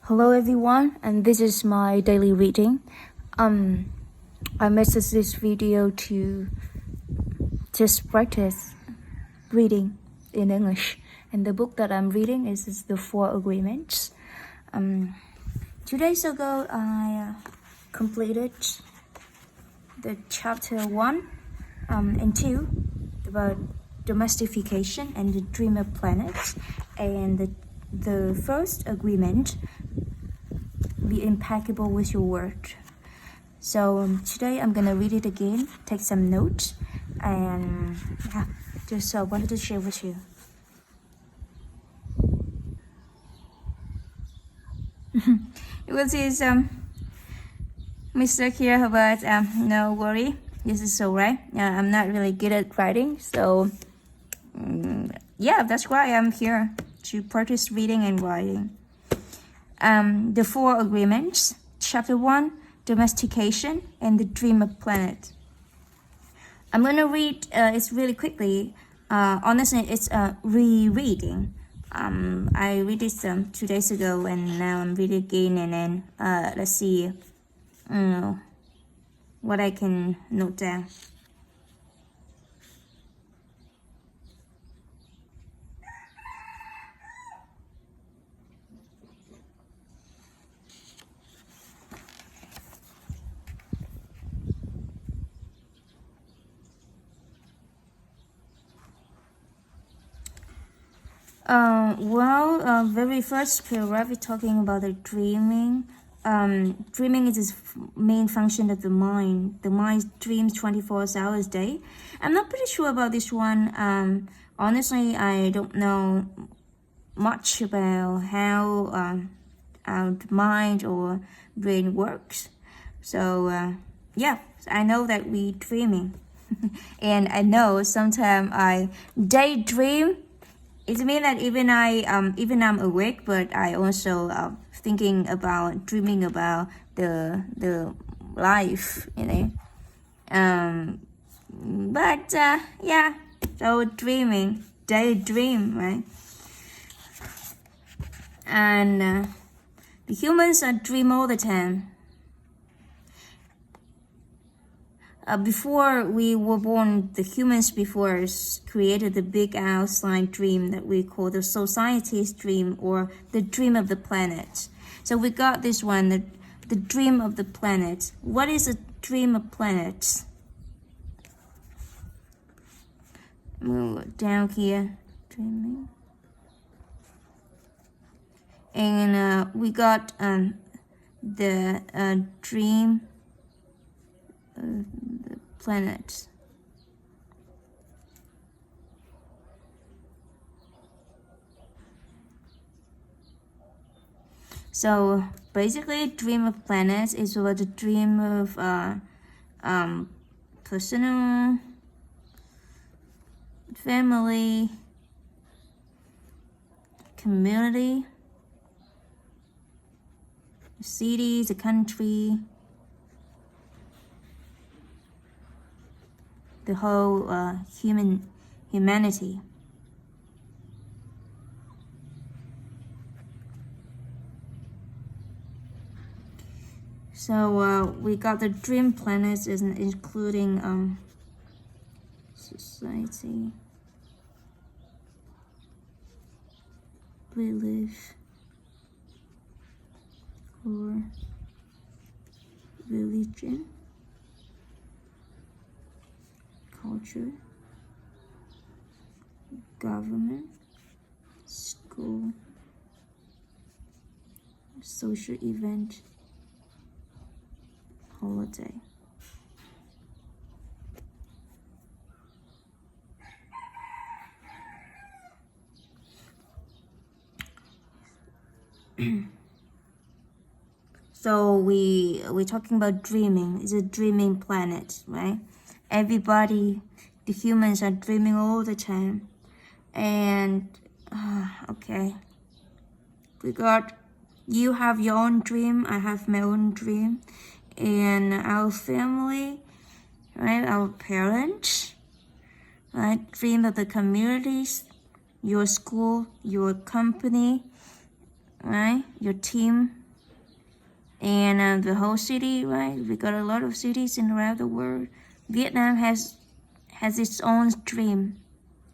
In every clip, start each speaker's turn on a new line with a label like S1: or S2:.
S1: Hello everyone, and this is my daily reading. I made this video to just practice reading in English. And the book that I'm reading is The Four Agreements. 2 days ago, I completed the chapter 1 and 2 about domestication and the dreamer planets, and the first agreement, be impeccable with your word. So today I'm gonna read it again, take some notes, and just wanted to share with you. It was his Mr. here, but no worry, this is alright. I'm not really good at writing, so yeah, that's why I'm here to practice reading and writing. The Four Agreements, Chapter 1, Domestication and the Dreamer Planet. I'm gonna read it really quickly. Honestly, it's rereading. I read it 2 days ago, and now I'm reading again, and then let's see what I can note down. Very first paragraph is talking about the dreaming. Dreaming is the main function of the mind. The mind dreams 24 hours a day. I'm not pretty sure about this one. Honestly, I don't know much about how the mind or brain works. So yeah, I know that we dreaming, and I know sometimes I daydream. It means that even I'm awake, but I also thinking about, dreaming about the life, But yeah, so dreaming, daydream, right? And the humans dream all the time. Before we were born, the humans before us created the big outside dream that we call the society's dream, or the dream of the planet. So we got this one, the dream of the planet. What is a dream of planets? Move down here, dreaming. And we got the dream of the planet. So basically, dream of planets is about the dream of personal, family, community, cities, a country, the whole humanity. So we got the dream planets, including society, belief, or religion, culture, government, school, social event, holiday. So we're talking about dreaming. It's a dreaming planet, right? Everybody, the humans are dreaming all the time. And okay, we got, you have your own dream, I have my own dream, and our family, right? Our parents, right? Dream of the communities, your school, your company, right? Your team and the whole city, right? We got a lot of cities in around the world. Vietnam has its own dream.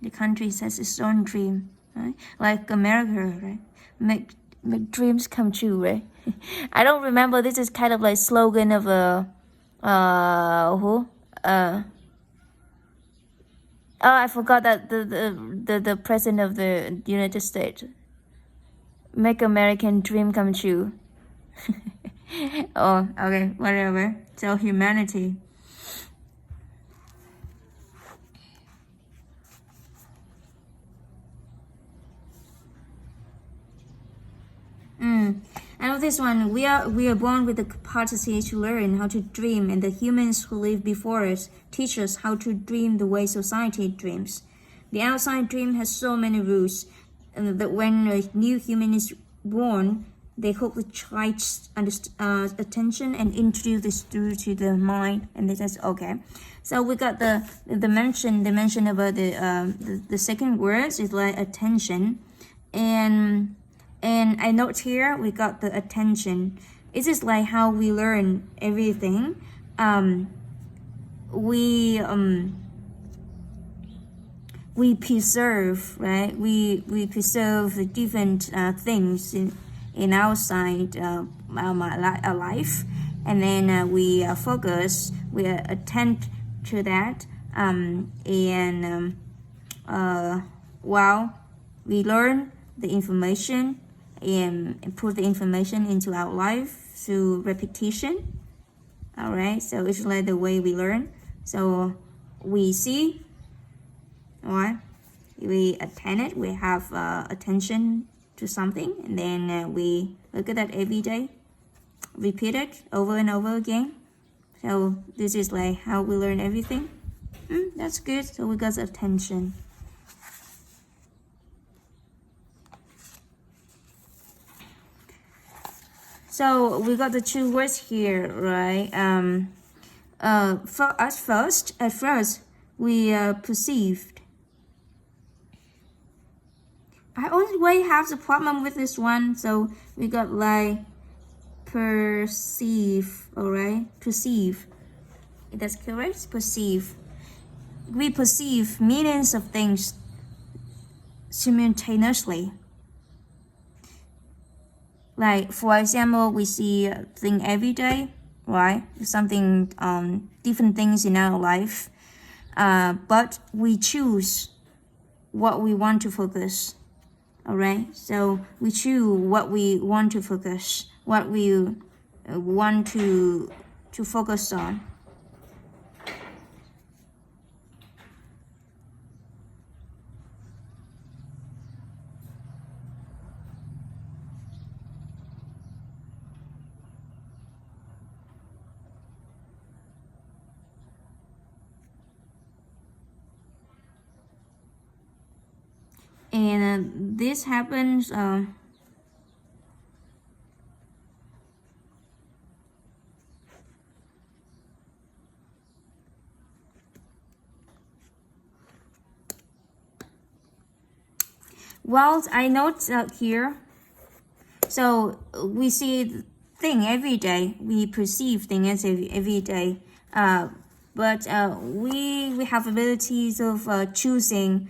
S1: The country has its own dream, right? Like America, right? Make dreams come true, right? I don't remember. This is kind of like slogan of I forgot that the president of the United States. Make American dream come true. Oh, okay, whatever. So humanity. I know this one. We are born with the capacity to learn how to dream, and the humans who live before us teach us how to dream the way society dreams. The outside dream has so many rules that when a new human is born, they hope the child's attention and introduce this through to the mind, and this is okay. So we got the mention about the second words is like attention, and I note here we got the attention. It is like how we learn everything. We preserve, right? We preserve the different things in outside our life, and then we focus, we attend to that, while we learn the information and put the information into our life through repetition. All right, so it's like the way we learn. So we see, all right, we attend it, we have attention to something, and then we look at that every day, repeat it over and over again. So this is like how we learn everything. That's good. So we got attention. So we got the two words here, right? At first we perceived. I always have the problem with this one, so we got like perceive, all right? Perceive. That's correct. Perceive. We perceive millions of things simultaneously. Like, for example, we see a thing every day, right? Something, different things in our life. But we choose what we want to focus. All right? So we choose what we want to focus, what we want to focus on. And this happens well, I note here. So we see thing every day. We perceive things every day. But we have abilities of choosing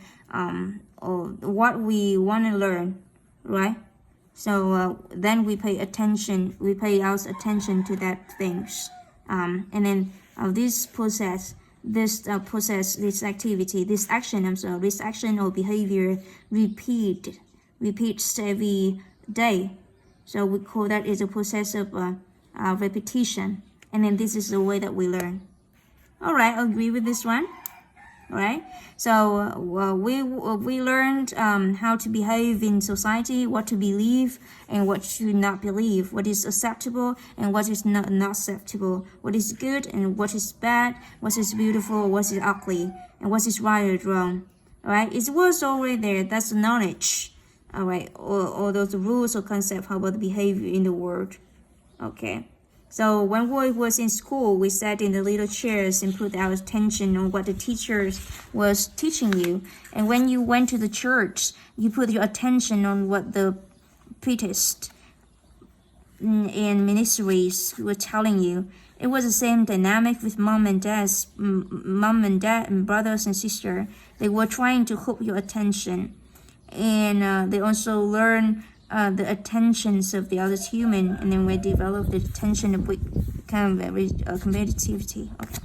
S1: or what we want to learn, right? So then we pay attention. We pay our attention to that things, and then this process, this activity, this action or behavior repeats every day. So we call that is a process of repetition, and then this is the way that we learn. All right, agree with this one. All right, so we learned how to behave in society, what to believe and what to not believe, what is acceptable and what is not acceptable, what is good and what is bad, what is beautiful, what is ugly, and what is right or wrong. All right, it was already there. That's knowledge. All right, all those rules or concepts about the behavior in the world. Okay. So when we was in school, we sat in the little chairs and put our attention on what the teacher was teaching you. And when you went to the church, you put your attention on what the priests in ministries were telling you. It was the same dynamic with mom and dad and brothers and sisters. They were trying to hook your attention, and they also learn the attentions of the other human, and then we develop the attention of kind of very competitivity. Okay.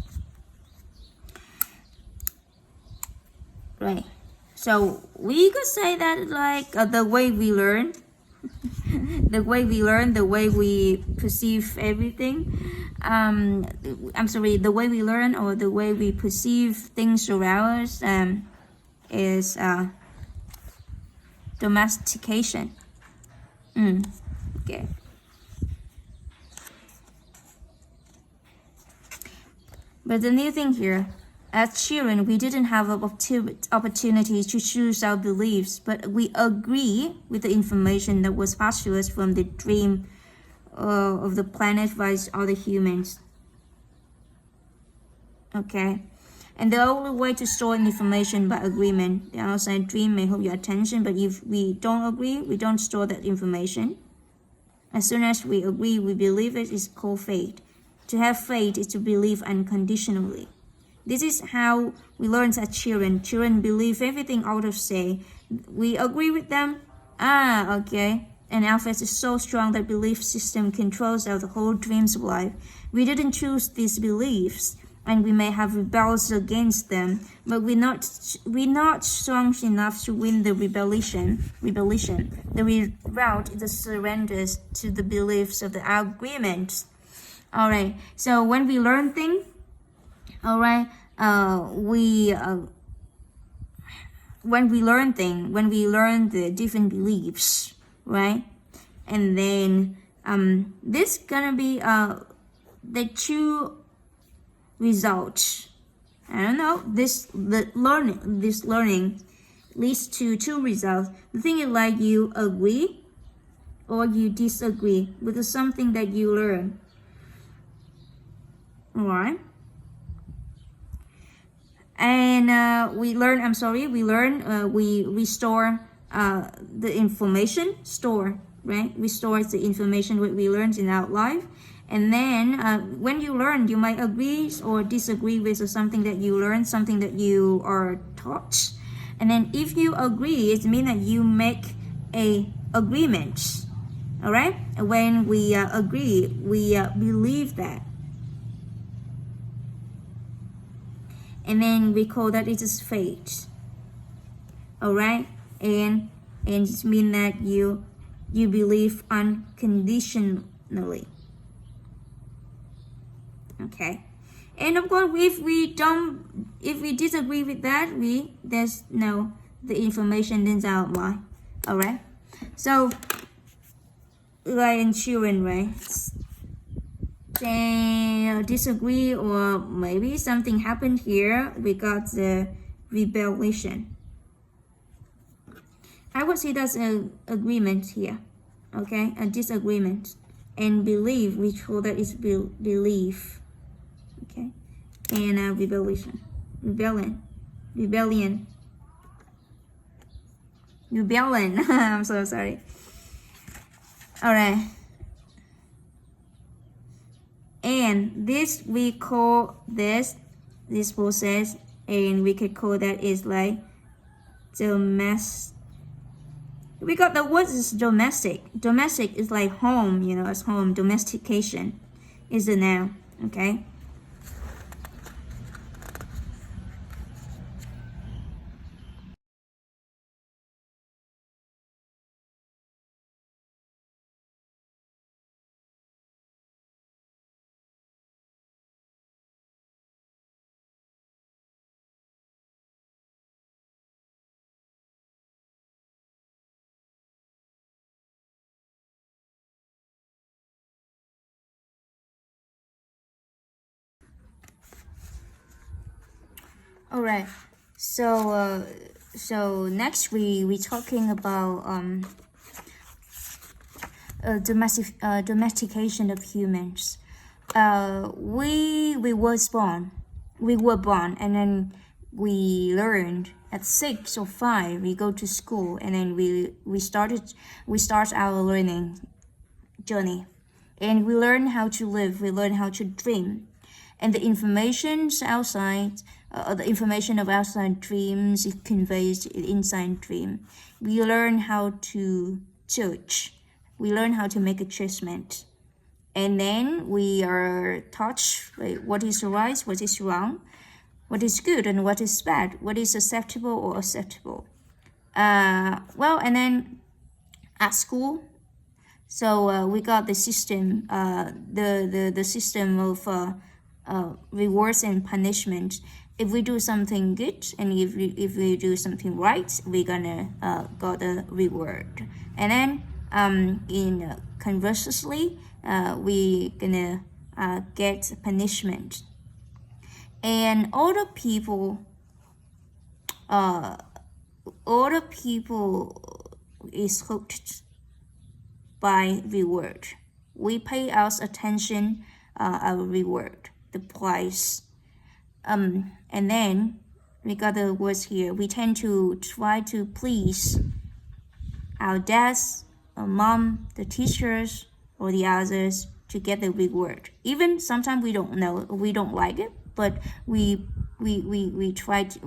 S1: Right. So we could say that like the way we learn, the way we perceive everything. The way we learn or the way we perceive things around us is domestication. Okay. But the new thing here, as children, we didn't have opportunity to choose our beliefs, but we agree with the information that was passed to us from the dream of the planet by other humans. Okay. And the only way to store information by agreement. The outside dream may hold your attention, but if we don't agree, we don't store that information. As soon as we agree, we believe it is called faith. To have faith is to believe unconditionally. This is how we learn as children. Children believe everything out of say. We agree with them. Okay. And our faith is so strong that belief system controls our whole dreams of life. We didn't choose these beliefs, and we may have rebelled against them, but we're not strong enough to win the rebellion. The route is the surrender to the beliefs of the agreements. All right. So when we learn things, all right, when we learn the different beliefs, right, and then this gonna be the two results. I don't know. This learning leads to two results. The thing is like you agree or you disagree with something that you learn. All right. And we restore the information store, right? Restore the information what we learned in our life. And then when you learn, you might agree or disagree with something that you learned, something that you are taught. And then if you agree, it means that you make a agreement. All right? When we agree, we believe that. And then we call that it is faith. All right? And it means that you believe unconditionally. Okay. And of course, if we disagree with that, the information is out mind. All right. So, like in children, right? They disagree, or maybe something happened here. We got the rebellion. I would say that's an agreement here. Okay, a disagreement. And belief, we call that is belief. Okay, and rebellion. I'm so sorry. All right. And this we call this process, and we could call that is like we got the word is domestic. Domestic is like home, as home. Domestication is the noun. Okay. All right. So next we talking about domestication of humans. We were born, and then we learned at 6 or 5, we go to school, and then we start our learning journey, and we learn how to live, we learn how to dream, and the information of outside dreams is conveyed inside dream. We learn how to judge, we learn how to make a judgment, and then we are taught what is right, what is wrong, what is good and what is bad, what is acceptable or acceptable. And then at school, so we got the system, the system of rewards and punishment. If we do something good and if we do something right, we're gonna got a reward. And then conversely, we gonna get punishment. And older people is hooked by reward. We pay our attention, our reward, the price. And then we got the words here. We tend to try to please our dads, our mom, the teachers, or the others to get the reward. Even sometimes we don't know, we don't like it, but we try to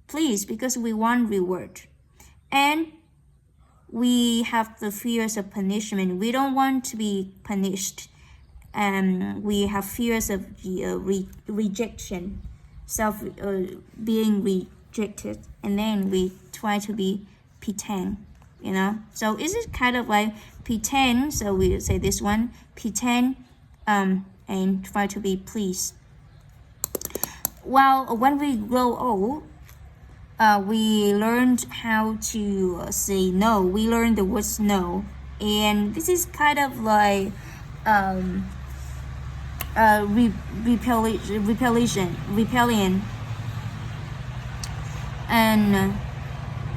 S1: please because we want reward. And we have the fears of punishment. We don't want to be punished. We have fears of rejection, being rejected, and then we try to be pretend, So is it kind of like pretend? So we say this one, pretend, and try to be pleased. Well, when we grow old, we learned how to say no. We learned the words no, and this is kind of like rebellion, and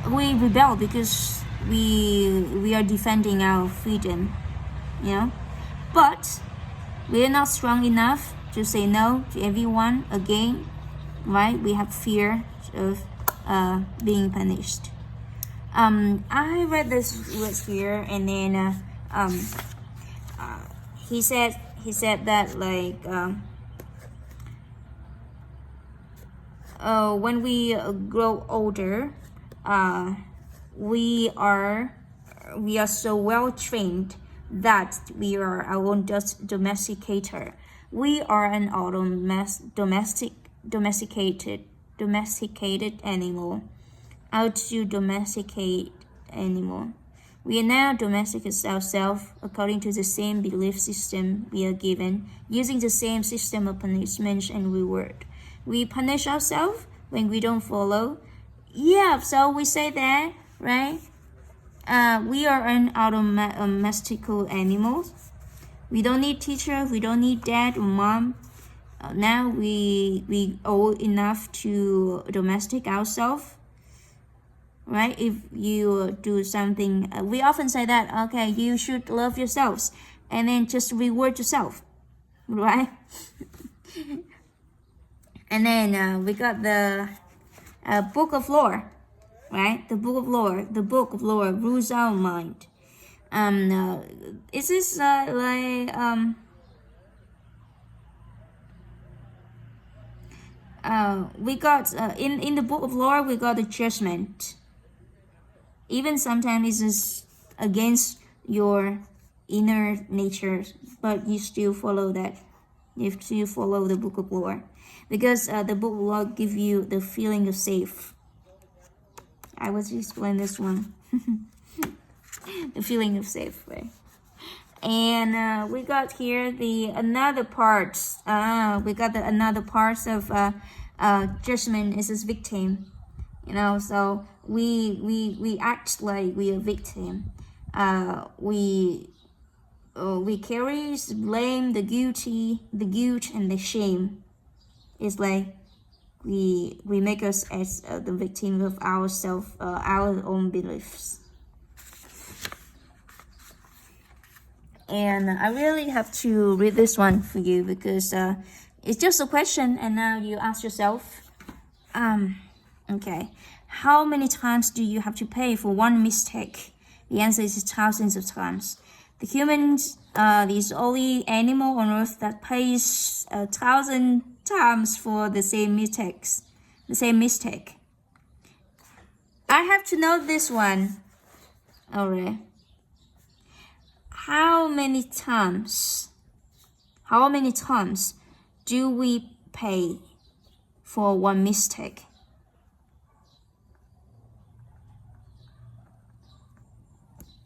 S1: we rebel because we are defending our freedom, but we are not strong enough to say no to everyone again, right? We have fear of being punished. I read this words here, and then he said that like when we grow older, we are so well trained that we are our own domesticator. We are an domesticated animal, how to domesticate animal. We are now domesticate ourselves according to the same belief system we are given, using the same system of punishment and reward. We punish ourselves when we don't follow. Yeah, so we say that, right? We are an domesticated animals. We don't need teacher, we don't need dad or mom. Now we old enough to domesticate ourselves, right? If you do something, we often say that, okay, you should love yourselves and then just reward yourself, right? And then we got the book of law, right? The book of law rules our mind. Is this we got in the book of law, we got the judgment. Even sometimes it's against your inner nature, but you still follow that. If you follow the book of law, because the book of law give you the feeling of safe. I was explaining this one. The feeling of safe, right? And we got here another part. We got another part of judgment is as victim. So we act like we are victim. We carry blame, the guilt and the shame. It's like we make us as the victim of ourselves, our own beliefs. And I really have to read this one for you because
S2: It's just a question, and now you ask yourself, okay, how many times do you have to pay for one mistake? The answer is thousands of times. The humans is the only animal on earth that pays 1,000 times for the same mistake. I have to know this one. Alright. How many times do we pay for one mistake?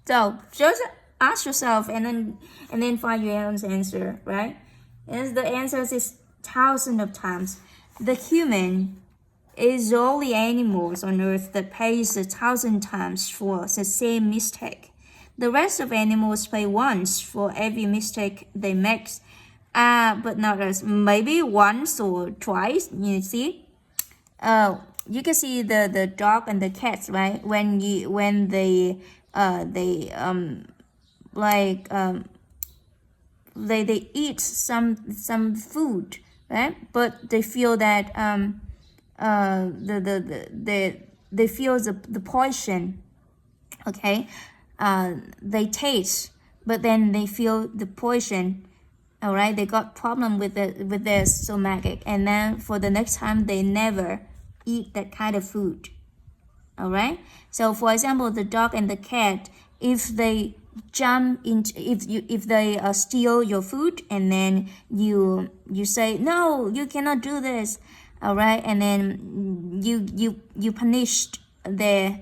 S2: So just ask yourself and then find your own answer, right? And the answer is thousands of times. The human is the only animals on earth that pays 1,000 times for the same mistake. The rest of animals pay once for every mistake they make, but not us. Maybe once or twice. You see, you can see the dog and the cats, right? When they eat some food, right? But they feel that they feel the poison. Okay, they taste, but then they feel the poison. All right, they got problem with their stomach, and then for the next time they never eat that kind of food. All right. So for example, the dog and the cat, if they if they steal your food, and then you say no, you cannot do this. All right, and then you punish the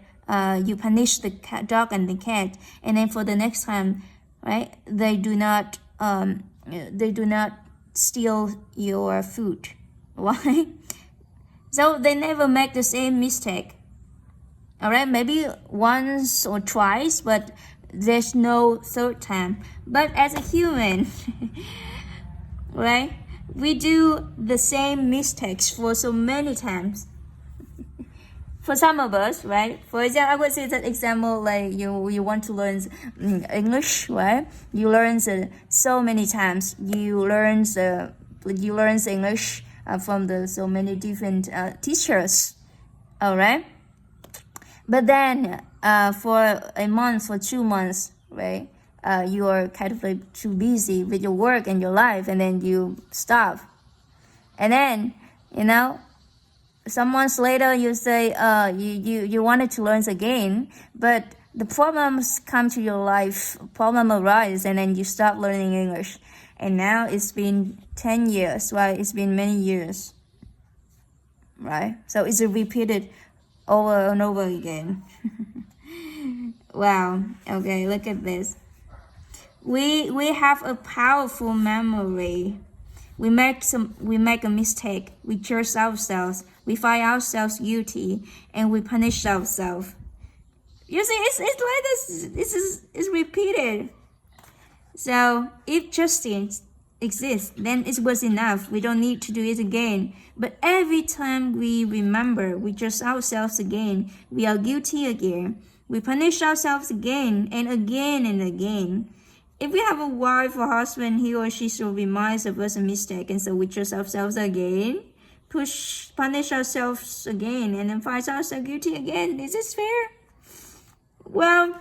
S2: dog and the cat, and then for the next time, right, they do not steal your food. Why? So they never make the same mistake. All right, maybe once or twice, but there's no third time. But as a human, right, we do the same mistakes for so many times. For some of us, right? For example, I would say that example, like you want to learn English, right? You learn so many times. You learn English from so many different teachers. All right. But then for a month, for 2 months, right, you are kind of like too busy with your work and your life, and then you stop. And then, some months later you say you wanted to learn again, but the problems come to your life, problem arise, and then you stop learning English. And now it's been 10 years, right? It's been many years, right? So it's repeated over and over again. Wow. Okay, look at this. We have a powerful memory. We make a mistake. We judge ourselves. We find ourselves guilty, and we punish ourselves. You see, it's like this. It's repeated. So if justice exists, then it was enough. We don't need to do it again. But every time we remember, we judge ourselves again. We are guilty again. We punish ourselves again and again and again. If we have a wife or husband, he or she still reminds of us a mistake, and so we judge ourselves again, punish ourselves again, and then find ourselves guilty again. Is this fair? Well,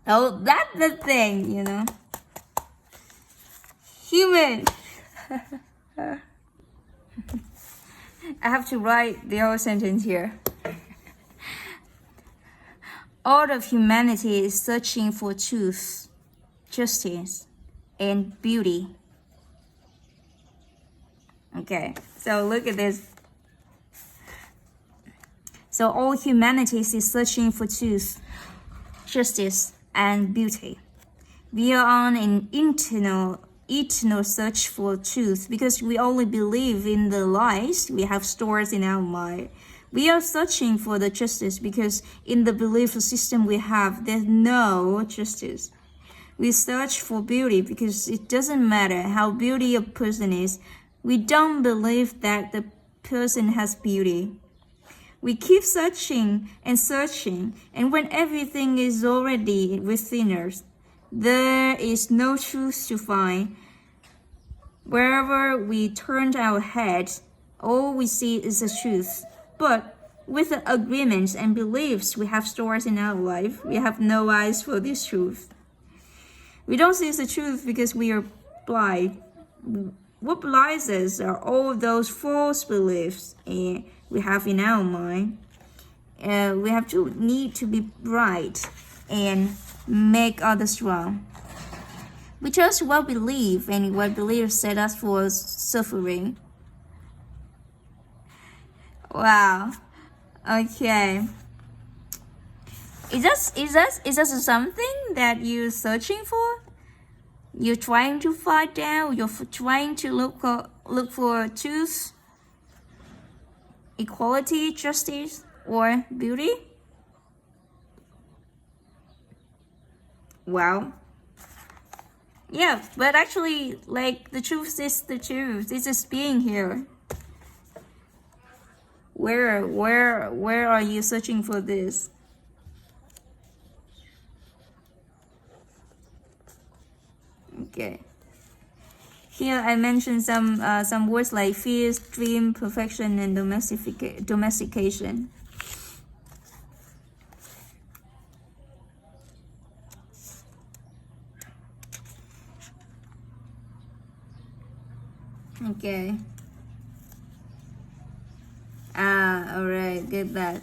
S2: that's the thing, Human. I have to write the whole sentence here. All of humanity is searching for truth, justice, and beauty. Okay, so look at this. So all humanity is searching for truth, justice, and beauty. We are on an eternal search for truth because we only believe in the lies we have stored in our mind. We are searching for the justice because in the belief system we have, there's no justice. We search for beauty because it doesn't matter how beauty a person is. We don't believe that the person has beauty. We keep searching, and when everything is already within us, there is no truth to find. Wherever we turn our head, all we see is the truth. But with the agreements and beliefs we have stored in our life, we have no eyes for this truth. We don't see the truth because we are blind. What blinds us are all those false beliefs we have in our mind. We have to need to be right and make others wrong. We trust what we believe, and what beliefs set us for suffering. Wow. Okay. Is that something that you're searching for? You're trying to find out. You're trying to look for truth, equality, justice, or beauty. Wow. Yeah, but actually, like, the truth is the truth. It's just being here. Where are you searching for this? Okay. Here I mentioned some words like fear, dream, perfection, and domestication. Okay. Alright, get that.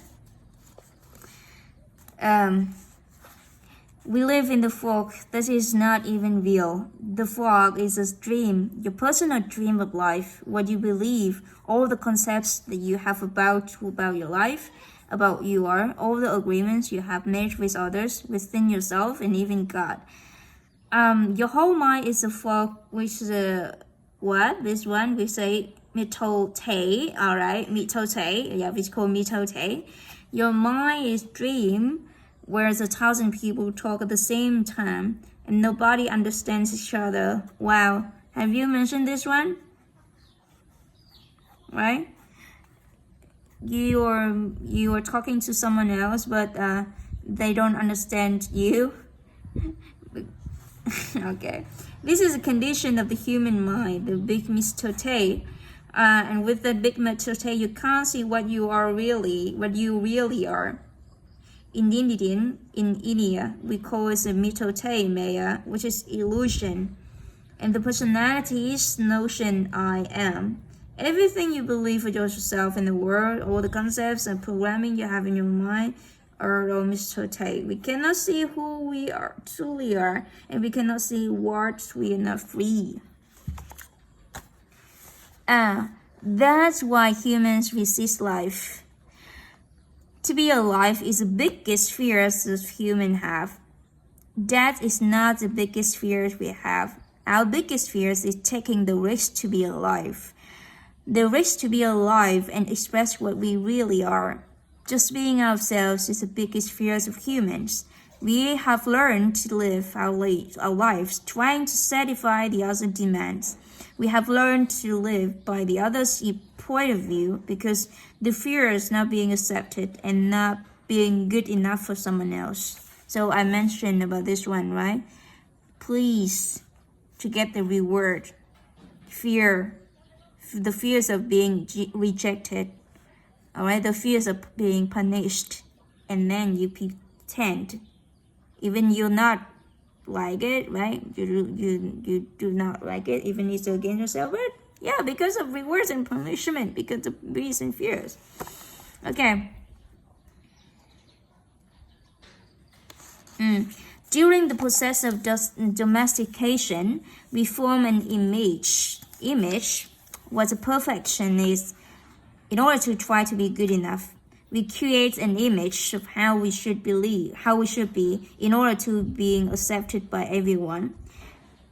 S2: We live in the fog that is not even real. The fog is a dream, your personal dream of life, what you believe, all the concepts that you have about your life, about you are, all the agreements you have made with others, within yourself, and even God. Your whole mind is a fog, which is what? This one we say mitote, alright, mitote, yeah, we call mitote. Your mind is dream, whereas 1,000 people talk at the same time and nobody understands each other. Wow, have you mentioned this one? Right? You are talking to someone else, but they don't understand you. Okay, this is a condition of the human mind, the big mitote. And with the big mitote, you can't see what you really are. In India, we call it a mitote maya, which is illusion. And the personality is notion I am. Everything you believe about yourself in the world, all the concepts and programming you have in your mind are all mitote. We cannot see who we truly are, and we cannot see what we are not free. That's why humans resist life. To be alive is the biggest fears that humans have. Death is not the biggest fears we have. Our biggest fears is taking the risk to be alive. The risk to be alive and express what we really are. Just being ourselves is the biggest fears of humans. We have learned to live our lives trying to satisfy the other demands. We have learned to live by the other's point of view because the fear is not being accepted and not being good enough for someone else. So I mentioned about this one, right? Please, to get the reward, the fears of being rejected, all right, the fears of being punished, and then you pretend, even you're not like it, right? You do not like it, even it's against yourself, but yeah, because of rewards and punishment, because of these and fears. Okay. During the process of domestication, we form an image. What the perfection is, in order to try to be good enough. We create an image of how we should be in order to being accepted by everyone.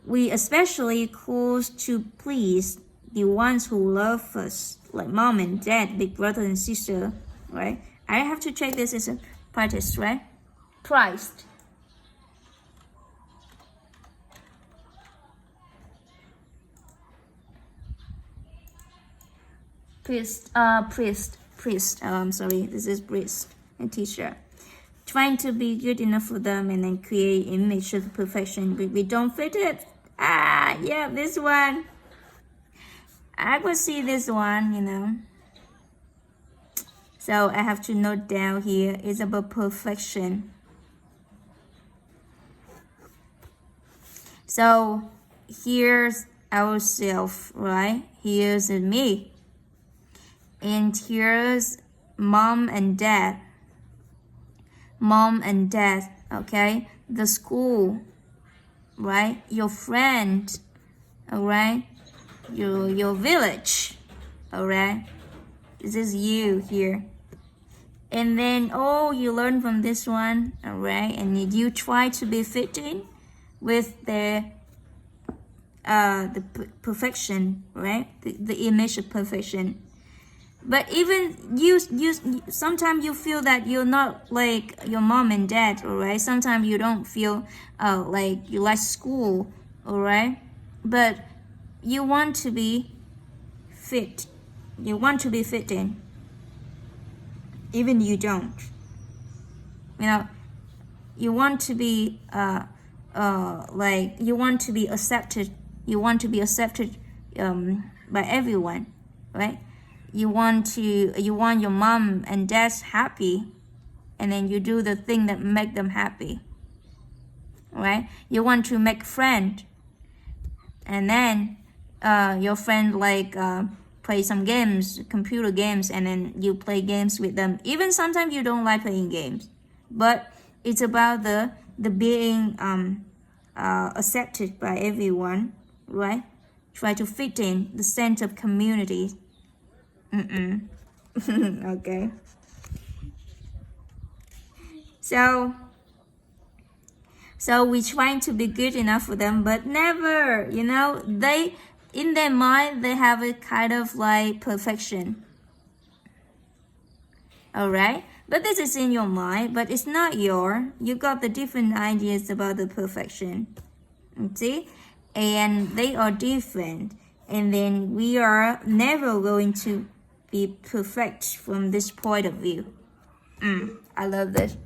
S2: We especially cause to please the ones who love us, like mom and dad, big brother and sister, right? I have to check this as a practice, right? Christ. Priest. I'm sorry, this is priest and teacher. Trying to be good enough for them and then create image of perfection, but we don't fit it. Yeah, this one. I could see this one, you know. So I have to note down here, it's about perfection. So here's ourselves, right? Here's me. And here's mom and dad. Mom and dad, okay? The school, right? Your friend, all right? Your village, all right? This is you here. And then, oh, you learn from this one, all right? And you try to be fitting with the perfection, right? The image of perfection. But even you sometimes you feel that you're not like your mom and dad, all right? Sometimes you don't feel like you like school, all right? But you want to be fit. You want to be fitting. Even you don't. You know, you want to be like you want to be accepted. You want to be accepted by everyone, right? You want your mom and dad happy, and then you do the thing that make them happy, right? You want to make friend, and then your friend like play some games, computer games, and then you play games with them. Even sometimes you don't like playing games, but it's about the being accepted by everyone, right? Try to fit in the sense of community. Okay. So we're trying to be good enough for them, but never, you know, they in their mind they have a kind of like perfection. All right, but this is in your mind, but it's not your. You got the different ideas about the perfection. See, and they are different, and then we are never going to be perfect from this point of view. I love this.